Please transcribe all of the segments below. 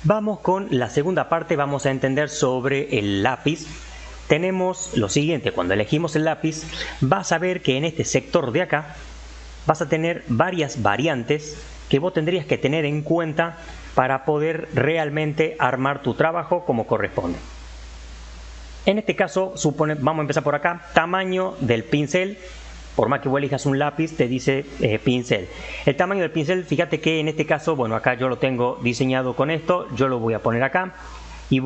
Vamos con la segunda parte, vamos a entender sobre el lápiz. Tenemos lo siguiente: cuando elegimos el lápiz, vas a ver que en este sector de acá vas a tener varias variantes que vos tendrías que tener en cuenta para poder realmente armar tu trabajo como corresponde. En este caso, vamos a empezar por acá: tamaño del pincel. Por más que vos elijas un lápiz, te dice pincel. El tamaño del pincel, fíjate que en este caso, bueno, acá yo lo tengo diseñado con esto. Yo lo voy a poner acá y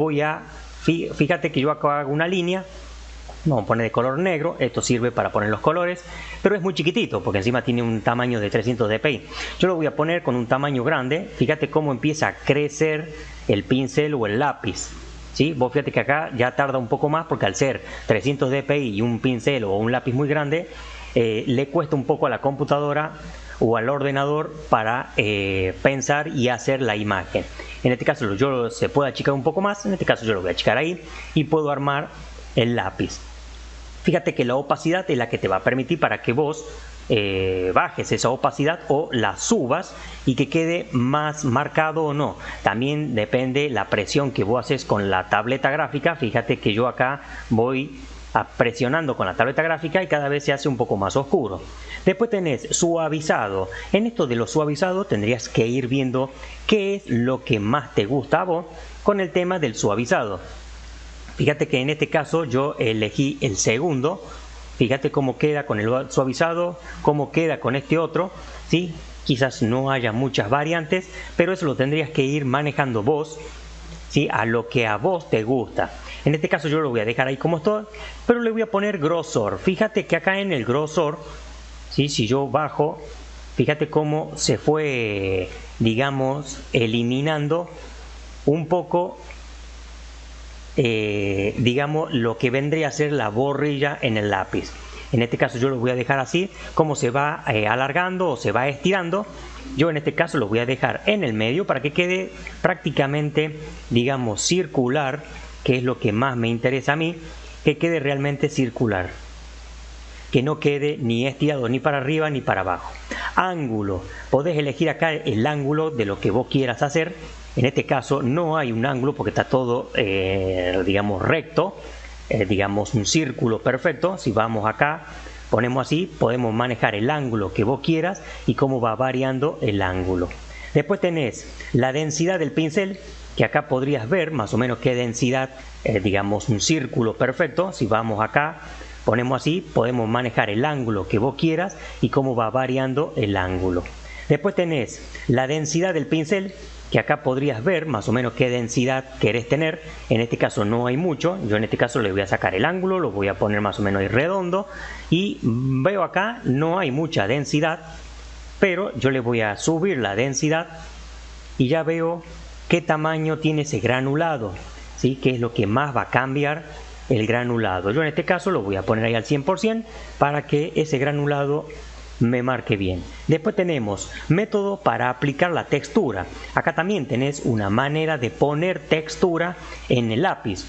fíjate que yo acá hago una línea. Vamos a poner de color negro. Esto sirve para poner los colores, pero es muy chiquitito porque encima tiene un tamaño de 300 dpi. Yo lo voy a poner con un tamaño grande. Fíjate cómo empieza a crecer el pincel o el lápiz. ¿Sí? Vos fíjate que acá ya tarda un poco más porque al ser 300 dpi y un pincel o un lápiz muy grande, le cuesta un poco a la computadora o al ordenador para pensar y hacer la imagen. En este caso se puede achicar un poco más. En este caso yo lo voy a achicar ahí y puedo armar el lápiz. Fíjate que la opacidad es la que te va a permitir para que vos bajes esa opacidad o la subas y que quede más marcado o no. También depende la presión que vos haces con la tableta gráfica. Fíjate que yo acá voy presionando con la tableta gráfica y cada vez se hace un poco más oscuro. Después tenés suavizado. En esto de lo suavizado tendrías que ir viendo qué es lo que más te gusta a vos con el tema del suavizado. Fíjate que en este caso yo elegí el segundo. Fíjate cómo queda con el suavizado, cómo queda con este otro, ¿sí? Quizás no haya muchas variantes, pero eso lo tendrías que ir manejando vos, ¿sí? A lo que a vos te gusta. En este caso yo lo voy a dejar ahí como estoy, pero le voy a poner grosor. Fíjate que acá en el grosor, ¿sí? Si yo bajo, fíjate cómo se fue, digamos, eliminando un poco, digamos, lo que vendría a ser la borrilla en el lápiz. En este caso yo lo voy a dejar así, como se va alargando o se va estirando. Yo en este caso lo voy a dejar en el medio para que quede prácticamente, digamos, circular, que es lo que más me interesa a mí, que quede realmente circular, que no quede ni estirado ni para arriba ni para abajo. Ángulo, podés elegir acá el ángulo de lo que vos quieras hacer. En este caso no hay un ángulo porque está todo, digamos, recto, digamos un círculo perfecto. Si vamos acá, ponemos así, podemos manejar el ángulo que vos quieras y cómo va variando el ángulo. Después tenés la densidad del pincel, que acá podrías ver más o menos qué densidad, digamos un círculo perfecto. Si vamos acá, ponemos así, podemos manejar el ángulo que vos quieras y cómo va variando el ángulo. Después tenés la densidad del pincel, que acá podrías ver más o menos qué densidad querés tener. En este caso no hay mucho. Yo en este caso le voy a sacar el ángulo, lo voy a poner más o menos ahí redondo y veo acá no hay mucha densidad, pero yo le voy a subir la densidad y ya veo qué tamaño tiene ese granulado, ¿sí? Que es lo que más va a cambiar el granulado. Yo en este caso lo voy a poner ahí al 100% para que ese granulado me marque bien. Después tenemos método para aplicar la textura. Acá también tenés una manera de poner textura en el lápiz.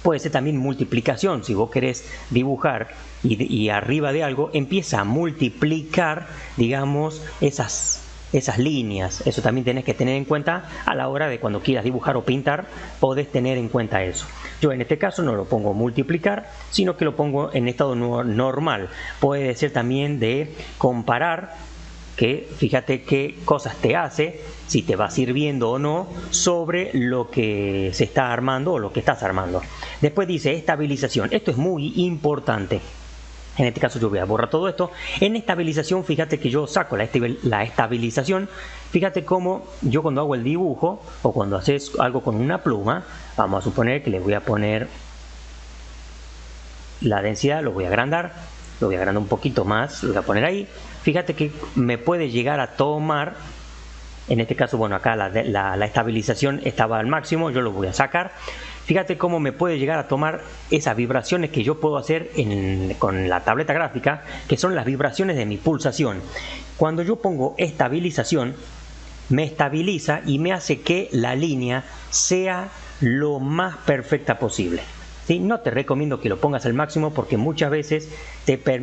Puede ser también multiplicación. Si vos querés dibujar y arriba de algo empieza a multiplicar, digamos, esas líneas. Eso también tenés que tener en cuenta a la hora de cuando quieras dibujar o pintar. Podés tener en cuenta eso. Yo en este caso no lo pongo multiplicar, sino que lo pongo en estado normal. Puede ser también de comparar, que fíjate qué cosas te hace, si te va sirviendo o no, sobre lo que se está armando o lo que estás armando. Después dice estabilización. Esto es muy importante. En este caso yo voy a borrar todo esto. En estabilización, fíjate que yo saco la estabilización. Fíjate cómo yo cuando hago el dibujo o cuando haces algo con una pluma, vamos a suponer que le voy a poner la densidad, lo voy a agrandar un poquito más, lo voy a poner ahí. Fíjate que me puede llegar a tomar, en este caso, bueno, acá la estabilización estaba al máximo, yo lo voy a sacar. Fíjate cómo me puede llegar a tomar esas vibraciones que yo puedo hacer con la tableta gráfica, que son las vibraciones de mi pulsación. Cuando yo pongo estabilización, me estabiliza y me hace que la línea sea lo más perfecta posible. ¿sí? No te recomiendo que lo pongas al máximo porque muchas veces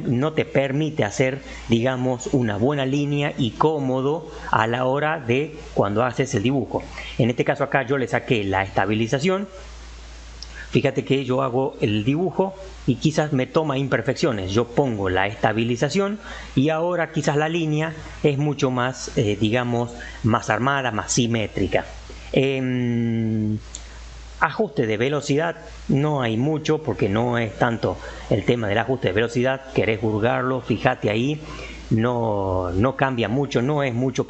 no te permite hacer, digamos, una buena línea y cómodo a la hora de cuando haces el dibujo. En este caso acá yo le saqué la estabilización. Fíjate que yo hago el dibujo y quizás me toma imperfecciones. Yo pongo la estabilización y ahora quizás la línea es mucho más, digamos, más armada, más simétrica. Ajuste de velocidad no hay mucho porque no es tanto el tema del ajuste de velocidad. Querés hurgarlo, fíjate ahí, no cambia mucho, no es mucho.